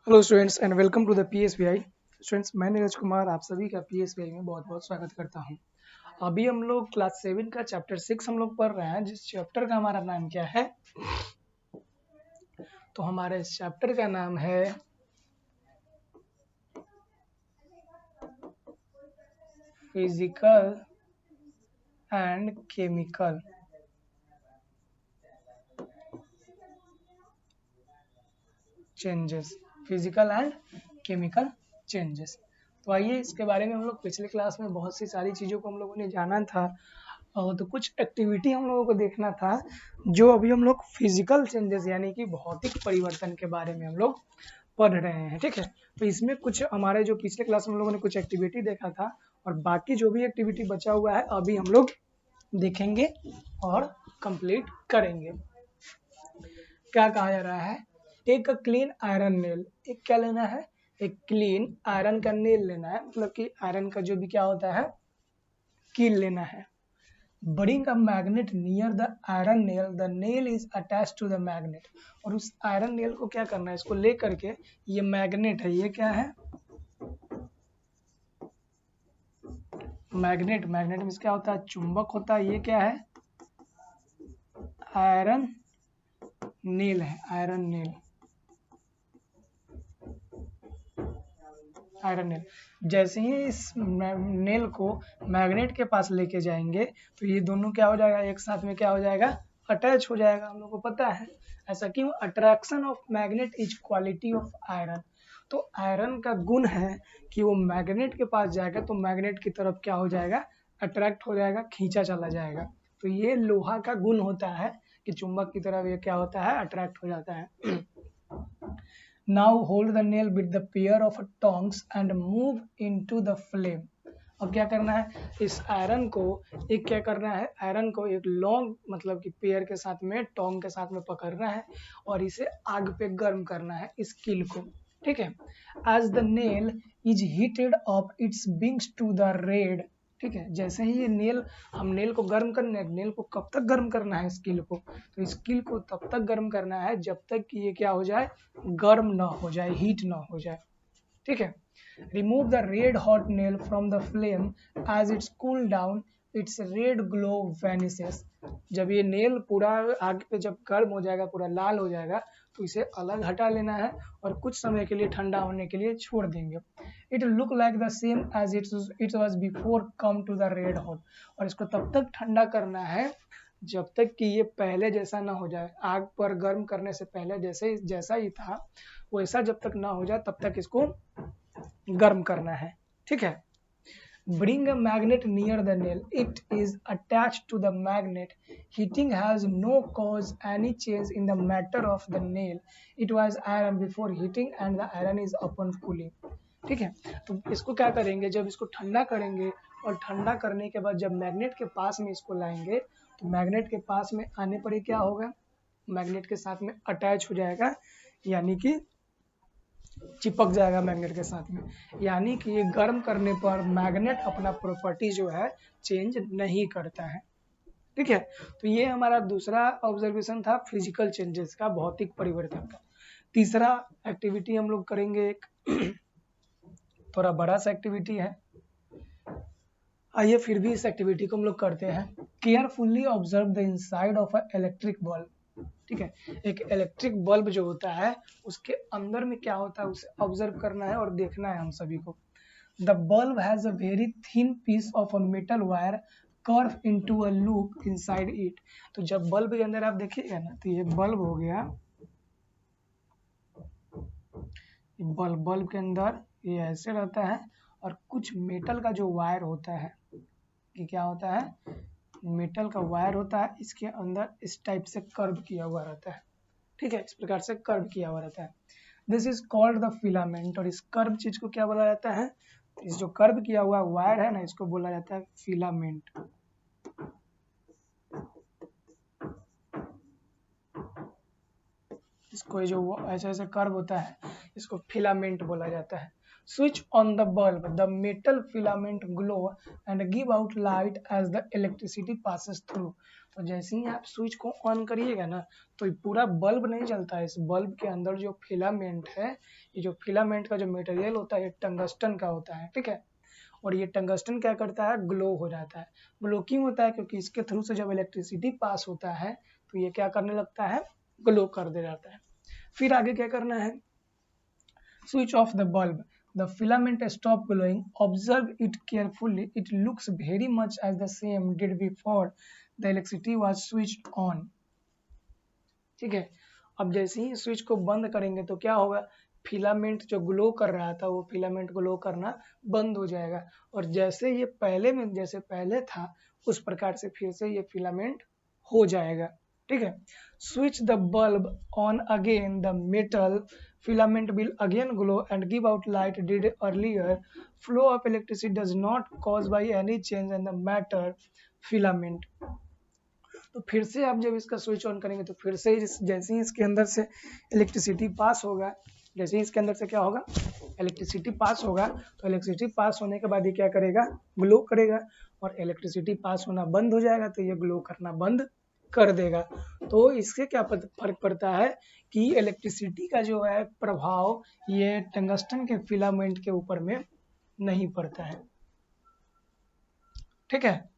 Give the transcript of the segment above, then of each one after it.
Hello students and welcome to the PSBI. Students, मैं नीरज कुमार आप सभी का पीएसबीआई में बहुत बहुत स्वागत करता हूं। अभी हम लोग क्लास 7 का चैप्टर 6 हम लोग पढ़ रहे हैं, जिस चैप्टर का हमारा नाम क्या है। तो हमारे इस चैप्टर का नाम है physical and chemical changes. Physical and chemical changes. तो आइए, इसके बारे में हम लोग पिछले क्लास में बहुत सी सारी चीज़ों को हम लोगों ने जाना था। तो कुछ एक्टिविटी हम लोगों को देखना था, जो अभी हम लोग फिजिकल चेंजेस यानी कि भौतिक परिवर्तन के बारे में हम लोग पढ़ रहे हैं। ठीक है, तो इसमें कुछ हमारे जो पिछले क्लास में हम लोगों ने कुछ एक्टिविटी देखा था, और बाकी जो भी एक्टिविटी बचा हुआ है अभी हम लोग देखेंगे और कंप्लीट करेंगे। क्या कहा जा रहा है, take a clean iron nail. एक क्या लेना है, एक क्लीन आयरन का नेल लेना है, मतलब कि आयरन का जो भी क्या होता है कील लेना है। Bring a magnet near the iron nail. The nail is attached to the magnet. और उस आयरन नेल को क्या करना है, इसको ले करके, ये मैग्नेट है, ये क्या है मैग्नेट। मैग्नेट में क्या होता है, चुंबक होता है। ये क्या है, आयरन नेल है, आयरन नेल, आयरन नेल। जैसे ही इस नेल को मैग्नेट के पास लेके जाएंगे तो ये दोनों क्या हो जाएगा, एक साथ में क्या हो जाएगा, अटैच हो जाएगा। हम लोग को पता है ऐसा क्यों, attraction of magnet is quality of iron. तो आयरन का गुण है कि वो मैग्नेट के पास जाएगा तो मैग्नेट की तरफ क्या हो जाएगा, अट्रैक्ट हो जाएगा, खींचा चला जाएगा। तो ये लोहा का गुण होता है कि चुंबक की तरफ ये क्या होता है, अट्रैक्ट हो जाता है। Now hold the nail with the pair of tongs and move into the flame. अब क्या करना है, इस आयरन को एक क्या करना है, आयरन को एक लॉन्ग मतलब कि पेयर के साथ में, टोंग के साथ में पकड़ना है और इसे आग पे गर्म करना है, इस कील को। ठीक है, as the nail is heated up it's brings to the red. ठीक है, जैसे ही ये नेल, हम नेल को गर्म करने, नेल को कब तक गर्म करना है, स्किल को, तो स्किल को तब तक गर्म करना है जब तक कि ये क्या हो जाए, गर्म ना हो जाए, हीट ना हो जाए। ठीक है, remove the red hot nail from the flame as it's cool down its red glow vanishes. जब ये नेल पूरा आग पे जब गर्म हो जाएगा, पूरा लाल हो जाएगा, तो इसे अलग हटा लेना है और कुछ समय के लिए ठंडा होने के लिए छोड़ देंगे। It look like the same as it was before come to the red hot. और इसको तब तक ठंडा करना है जब तक कि ये पहले जैसा ना हो जाए, आग पर गर्म करने से पहले जैसा ही था वैसा जब तक ना हो जाए तब तक इसको गर्म करना है। ठीक है, bring a magnet near the nail, it is attached to the magnet. Heating has no cause any change in the matter of the nail. It was iron before heating and the iron is upon cooling. ठीक है, तो इसको क्या करेंगे, जब इसको ठंडा करेंगे और ठंडा करने के बाद जब मैग्नेट के पास में इसको लाएंगे तो मैग्नेट के पास में आने पर ही क्या होगा, मैग्नेट के साथ में अटैच हो जाएगा, यानी कि चिपक जाएगा मैग्नेट के साथ में। यानी कि ये गर्म करने पर मैग्नेट अपना प्रॉपर्टी जो है चेंज नहीं करता है। ठीक है, तो ये हमारा दूसरा ऑब्जर्वेशन था फिजिकल चेंजेस का, भौतिक परिवर्तन का। तीसरा एक्टिविटी हम लोग करेंगे, एक थोड़ा बड़ा सा एक्टिविटी है। आइए फिर भी इस एक्टिविटी को हम लोग करते हैं। Carefully observe the inside of a electric bulb. ठीक है, एक इलेक्ट्रिक बल्ब जो होता है उसके अंदर में क्या होता है उसे ऑब्जर्व करना है और देखना है हम सभी को। The bulb has a very thin piece of a metal wire curve into a loop inside it. तो जब बल्ब के अंदर आप देखिएगा ना, तो ये बल्ब हो गया, बल्ब के अंदर ये ऐसे रहता है और कुछ मेटल का जो वायर होता है, ये क्या होता है, मेटल का वायर होता है, इसके अंदर इस टाइप से कर्व किया हुआ रहता है। ठीक है, इस प्रकार से कर्व किया हुआ रहता है। This is called the filament. और इस कर्व चीज को क्या बोला जाता है, इस जो कर्व किया हुआ वायर है ना, इसको बोला जाता है फिलामेंट। इसको जो ऐसे ऐसे कर्व होता है इसको फिलामेंट बोला जाता है। Switch on the bulb. The metal filament glow and give out light as the electricity passes through. तो जैसे ही आप स्विच को ऑन करिएगा ना तो ये पूरा बल्ब नहीं जलता है। इस बल्ब के अंदर जो फिलामेंट है, ये जो फिलामेंट का जो मटेरियल होता है ये टंगस्टन का होता है, ठीक है। और ये टंगस्टन क्या करता है, ग्लो हो जाता है। ग्लो क्यों होता है, क्योंकि इसके थ्रू से जब इलेक्ट्रिसिटी पास होता है तो ये क्या करने लगता है, ग्लो कर दे जाता है। फिर आगे क्या करना है, switch off the bulb, the filament stop glowing, observe it carefully, it looks very much as the same did before the electricity was switched on, ठीक है। अब जैसे ही स्विच को बंद करेंगे तो क्या होगा, फिलामेंट जो ग्लो कर रहा था वो फिलामेंट ग्लो करना बंद हो जाएगा, और जैसे ये पहले में जैसे पहले था उस प्रकार से फिर से ये फिलामेंट हो जाएगा, ठीक है। Switch the bulb on again, the metal filament will again glow and give out light did earlier. Flow of electricity does not cause by any change in the matter filament. तो फिर से आप जब इसका स्विच ऑन करेंगे तो फिर से जैसे ही इसके अंदर से इलेक्ट्रिसिटी पास होगा, जैसे ही इसके अंदर से क्या होगा, इलेक्ट्रिसिटी पास होगा, तो इलेक्ट्रिसिटी पास होने के बाद ये क्या करेगा, ग्लो करेगा, और इलेक्ट्रिसिटी पास होना बंद हो जाएगा तो ये ग्लो करना बंद कर देगा। तो इससे क्या फर्क पड़ता है कि इलेक्ट्रिसिटी का जो है प्रभाव ये टंगस्टन के फिलामेंट के ऊपर में नहीं पड़ता है, ठीक है।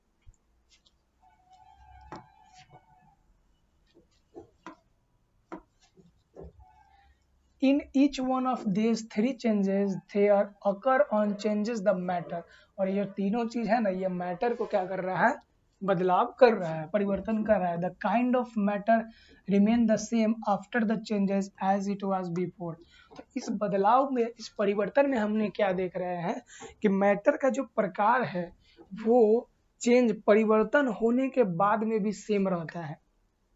In each one of these three changes there occur on changes the matter, और ये तीनों चीज है ना, ये मैटर को क्या कर रहा है, बदलाव कर रहा है, परिवर्तन कर रहा है। The kind of matter remain the same after the changes as it was before. तो इस बदलाव में, इस परिवर्तन में हमने क्या देख रहे हैं कि मैटर का जो प्रकार है वो चेंज परिवर्तन होने के बाद में भी सेम रहता है।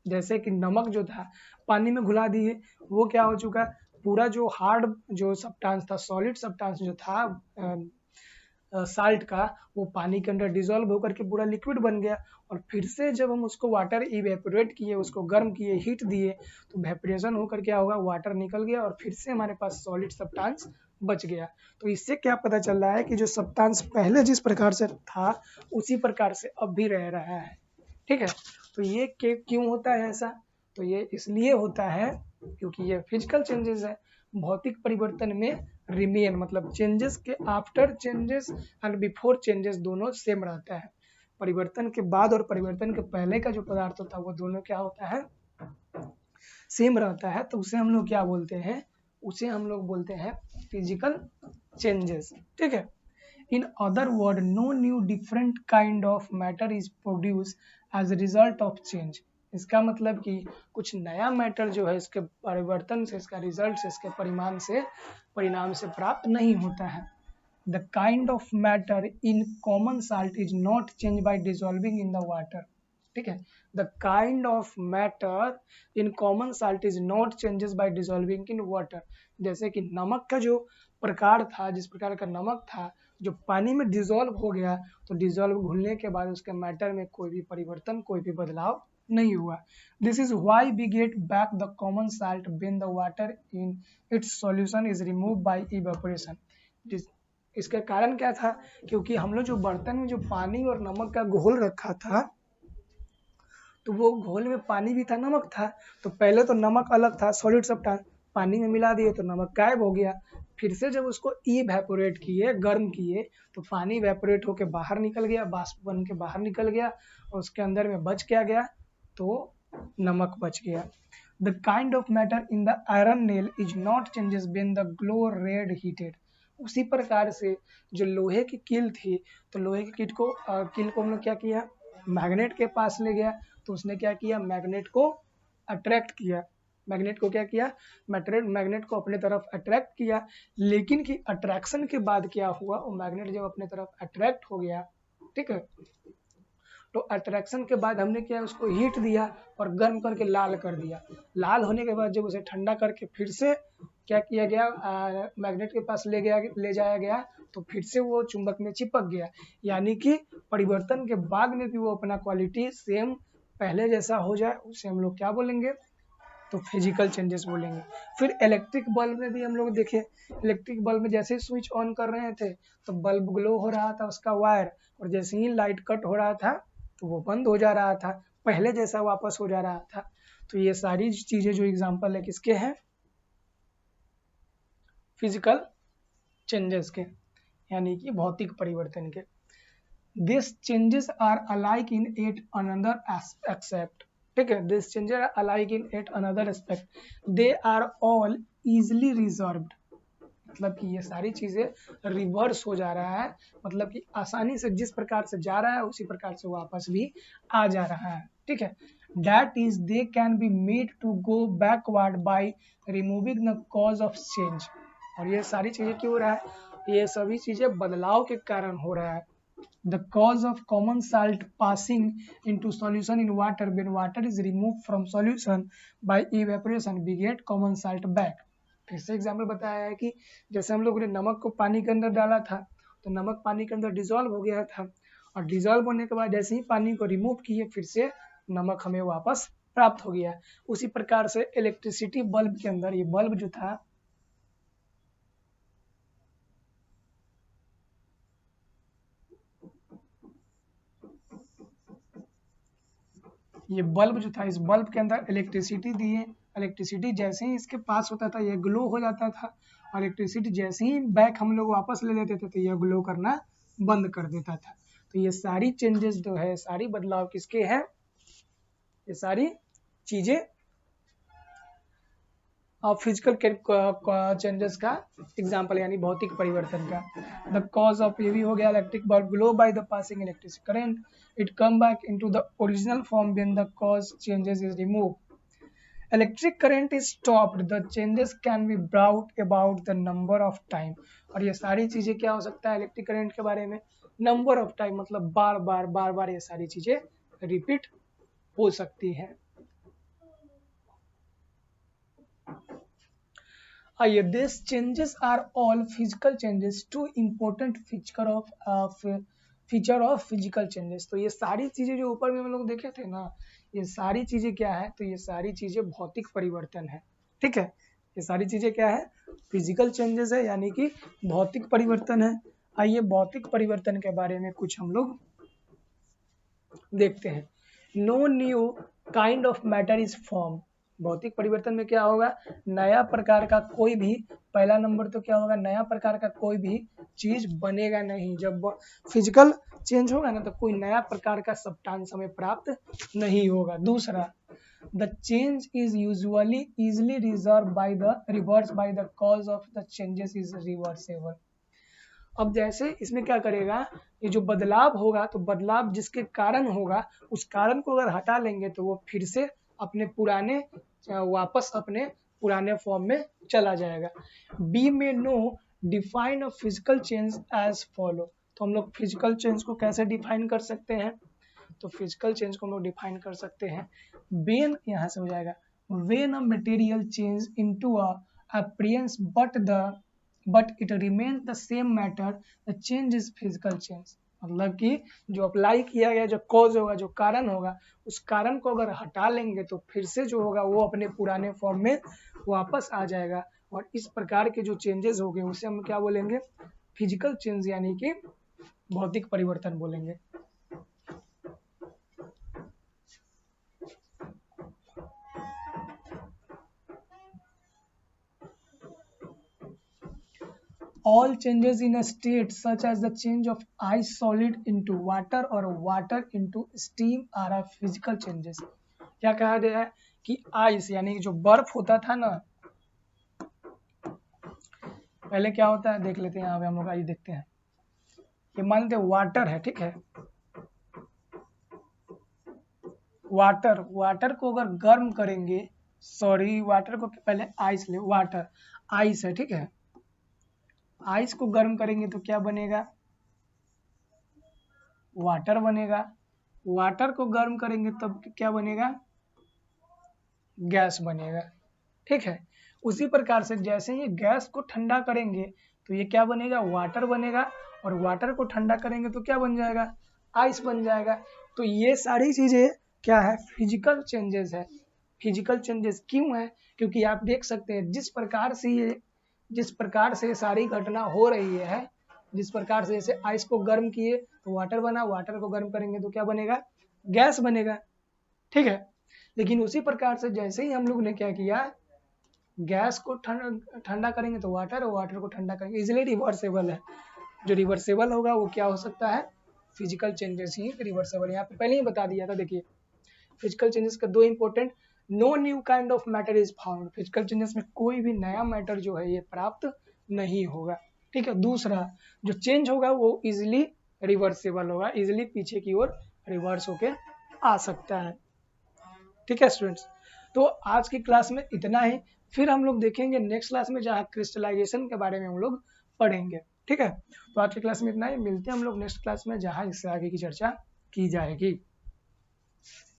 जैसे कि नमक जो था पानी में घुला दिए, वो क्या हो चुका, पूरा जो हार्ड जो सब्सटेंस था, सॉलिड सब्सटेंस जो था साल्ट का, वो पानी के अंदर डिजोल्व होकर के पूरा लिक्विड बन गया, और फिर से जब हम उसको वाटर इवेपोरेट किए, उसको गर्म किए, हीट दिए, तो वेपोरेशन होकर क्या होगा, वाटर निकल गया और फिर से हमारे पास सॉलिड सब्सटेंस बच गया। तो इससे क्या पता चल रहा है कि जो सब्सटेंस पहले जिस प्रकार से था उसी प्रकार से अब भी रह रहा है, ठीक है। तो ये क्यों होता है ऐसा, तो ये इसलिए होता है क्योंकि ये फिजिकल चेंजेस है। भौतिक परिवर्तन में रिमेन मतलब चेंजेस के after changes and before changes दोनों सेम रहता है। परिवर्तन के बाद और परिवर्तन के पहले का जो पदार्थ होता है वो दोनों क्या होता है, सेम रहता है। तो उसे हम लोग क्या बोलते हैं, उसे हम लोग बोलते हैं फिजिकल चेंजेस, ठीक है। In other words, no new different kind of matter is produced as a result of change. इसका मतलब कि कुछ नया मैटर जो है इसके परिवर्तन से, इसका रिजल्ट से, इसके परिणाम से प्राप्त नहीं होता है। The kind of matter in common salt is not changed by dissolving in the water. ठीक है, the kind of matter in common salt is not changes by dissolving in water. जैसे कि नमक का जो प्रकार था, जिस प्रकार का नमक था जो पानी में डिजोल्व हो गया, तो डिजोल्व घुलने के बाद उसके मैटर में कोई भी परिवर्तन, कोई भी बदलाव नहीं हुआ। This is why we get back the common salt when the water in its solution is remove by evaporation. इसका कारण क्या था, क्योंकि हम लोग जो बर्तन में जो पानी और नमक का घोल रखा था, तो वो घोल में पानी भी था, नमक था, तो पहले तो नमक अलग था, सॉलिड सब्सटेंस, पानी में मिला दिए तो नमक गायब हो गया। फिर से जब उसको इवेपोरेट किए, गर्म किए, तो पानी इवेपोरेट होके बाहर निकल गया, बाष्प बन के बाहर निकल गया, और उसके अंदर में बच क्या गया, तो नमक बच गया। The kind of matter in the iron nail is not changes when the glow red heated. उसी प्रकार से जो लोहे की कील थी, तो लोहे की कील को हम लोग क्या किया, मैग्नेट के पास ले गया, तो उसने क्या किया, मैग्नेट को अट्रैक्ट किया, मैग्नेट को क्या किया, मैग्नेट को अपने तरफ अट्रैक्ट किया। लेकिन कि अट्रैक्शन के बाद क्या हुआ, वो मैग्नेट जब अपने तरफ अट्रैक्ट हो गया, ठीक है, तो अट्रैक्शन के बाद हमने क्या, उसको हीट दिया और गर्म करके लाल कर दिया। लाल होने के बाद जब उसे ठंडा करके फिर से क्या किया गया, मैग्नेट के पास ले जाया गया, तो फिर से वो चुंबक में चिपक गया। यानी कि परिवर्तन के बाद में भी वो अपना क्वालिटी सेम पहले जैसा हो जाए, उसे हम लोग क्या बोलेंगे, तो फिजिकल चेंजेस बोलेंगे। फिर इलेक्ट्रिक बल्ब में भी हम लोग देखें, इलेक्ट्रिक बल्ब में जैसे ही स्विच ऑन कर रहे थे तो बल्ब ग्लो हो रहा था उसका वायर, और जैसे ही लाइट कट हो रहा था तो वो बंद हो जा रहा था। पहले जैसा वापस हो जा रहा था। तो ये सारी चीजें जो एग्जाम्पल है किसके हैं, फिजिकल चेंजेस के, यानी कि भौतिक परिवर्तन के। This changes are alike in at another except, ठीक है, this changes are alike in at another aspect, they are all easily resolved, मतलब कि ये सारी चीजें रिवर्स हो जा रहा है, मतलब कि आसानी से जिस प्रकार से जा रहा है उसी प्रकार से वापस भी आ जा रहा है, ठीक है। That is, they can be made to go backward by removing the cause of change, और ये सारी चीजें क्यों हो रहा है, ये सभी चीजें बदलाव के कारण हो रहा है। The cause of common salt passing into solution in water, when water is removed from solution by evaporation, we get common salt back। फिर से एग्जाम्पल बताया है कि जैसे हम लोगों ने नमक को पानी के अंदर डाला था, तो नमक पानी के अंदर डिजोल्व हो गया था, और डिजोल्व होने के बाद जैसे ही पानी को रिमूव किए फिर से नमक हमें वापस प्राप्त हो गया। उसी प्रकार से इलेक्ट्रिसिटी बल्ब के अंदर, ये बल्ब जो था, ये बल्ब जो था, इस बल्ब के अंदर इलेक्ट्रिसिटी दिए, इलेक्ट्रिसिटी जैसे ही इसके पास होता था ये ग्लो हो जाता था, और इलेक्ट्रिसिटी जैसे ही बैक हम लोग वापस ले लेते थे तो यह ग्लो करना बंद कर देता था। तो ये सारी चेंजेस जो है, सारी बदलाव किसके हैं, ये सारी चीजें फिजिकल चेंजेस का एग्जांपल, यानी भौतिक परिवर्तन का। द कॉज ऑफ, ये भी हो गया, electric bulb glow by the passing electric current, it come back into the original form when the cause changes is remove. Electric current is stopped, the changes can be brought about the number of time, और ये सारी चीजें क्या हो सकता है electric current के बारे में, नंबर ऑफ टाइम, मतलब बार बार ये सारी चीजें रिपीट हो सकती है। आइए, this changes are all physical changes, two important feature of physical changes. तो ये सारी चीजें जो ऊपर में हम लोग देखे थे ना, ये सारी चीजें क्या है, तो ये सारी चीजें भौतिक परिवर्तन है, ठीक है। ये सारी चीजें क्या है, फिजिकल चेंजेस है, यानी कि भौतिक परिवर्तन है। आइए भौतिक परिवर्तन के बारे में कुछ हम लोग देखते हैं। No new kind of matter is form, भौतिक परिवर्तन में क्या होगा, नया प्रकार का कोई भी, पहला नंबर तो क्या होगा, नया प्रकार का कोई भी चीज बनेगा नहीं। जब फिजिकल चेंज होगा ना तो कोई नया प्रकार का सब्सटेंस हमें प्राप्त नहीं होगा। दूसरा, the change is usually easily reverse by the cause of the changes is reversible. अब जैसे इसमें क्या करेगा, ये जो बदलाव होगा, तो बदलाव जिसके कारण होगा उस कारण को अगर हटा लेंगे तो वो फिर से अपने पुराने, वापस अपने पुराने फॉर्म में चला जाएगा। We may now define a physical change as follow, तो हम लोग फिजिकल चेंज को कैसे डिफाइन कर सकते हैं, तो फिजिकल चेंज को हम लोग डिफाइन कर सकते हैं, वेन, यहाँ से हो जाएगा, when a material change into a appearance but it remain the same matter, the change is physical change. मतलब कि जो अप्लाई किया गया, जो कॉज होगा, जो कारण होगा, उस कारण को अगर हटा लेंगे तो फिर से जो होगा वो अपने पुराने फॉर्म में वापस आ जाएगा, और इस प्रकार के जो चेंजेस हो गए उसे हम क्या बोलेंगे, फिजिकल चेंज, यानी कि भौतिक परिवर्तन बोलेंगे। All changes in a state such as the change of ice solid into water or water into steam are a physical changes। क्या कहा गया है कि आइस, यानी जो बर्फ होता था ना, पहले क्या होता है देख लेते हैं, यहाँ पे हम लोग आइए देखते हैं। ये मान लेते वाटर है, ठीक है, वाटर को अगर गर्म करेंगे, सॉरी वाटर को पहले आइस ले, वाटर आइस है, ठीक है, आइस को गर्म करेंगे तो क्या बनेगा, वाटर बनेगा। वाटर को गर्म करेंगे तब क्या बनेगा, गैस बनेगा, ठीक है। उसी प्रकार से जैसे ही गैस को ठंडा करेंगे तो ये क्या बनेगा, वाटर बनेगा, और वाटर को ठंडा करेंगे तो क्या बन जाएगा, आइस बन जाएगा। तो ये सारी चीजें क्या है, फिजिकल चेंजेस है। फिजिकल चेंजेस क्यों है, क्योंकि आप देख सकते हैं जिस प्रकार से सारी घटना हो रही है, जिस प्रकार से जैसे आइस को गर्म किए तो वाटर बना, वाटर को गर्म करेंगे तो क्या बनेगा, गैस बनेगा, ठीक है। लेकिन उसी प्रकार से जैसे ही हम लोग ने क्या किया, गैस को ठंडा करेंगे तो वाटर, और वाटर को ठंडा करेंगे, इजिली रिवर्सेबल है। जो रिवर्सेबल होगा वो क्या हो सकता है, फिजिकल चेंजेस ही रिवर्सेबल। यहाँ पे पहले ही बता दिया था, देखिए फिजिकल चेंजेस का दो important, no new kind of matter is found, physical changes में कोई भी नया मैटर जो है ये प्राप्त नहीं होगा। ठीक है। दूसरा जो चेंज होगा वो इजिली रिवर्सेबल होगा, इजिली पीछे की ओर रिवर्स होके आ सकता है। ठीक है स्टूडेंट्स, तो आज की क्लास में इतना ही, फिर हम लोग देखेंगे नेक्स्ट क्लास में जहाँ क्रिस्टलाइजेशन के बारे में हम लोग पढ़ेंगे। ठीक है, तो आज की क्लास में इतना ही, मिलते हैं हम लोग नेक्स्ट क्लास में जहाँ इससे आगे की चर्चा की जाएगी।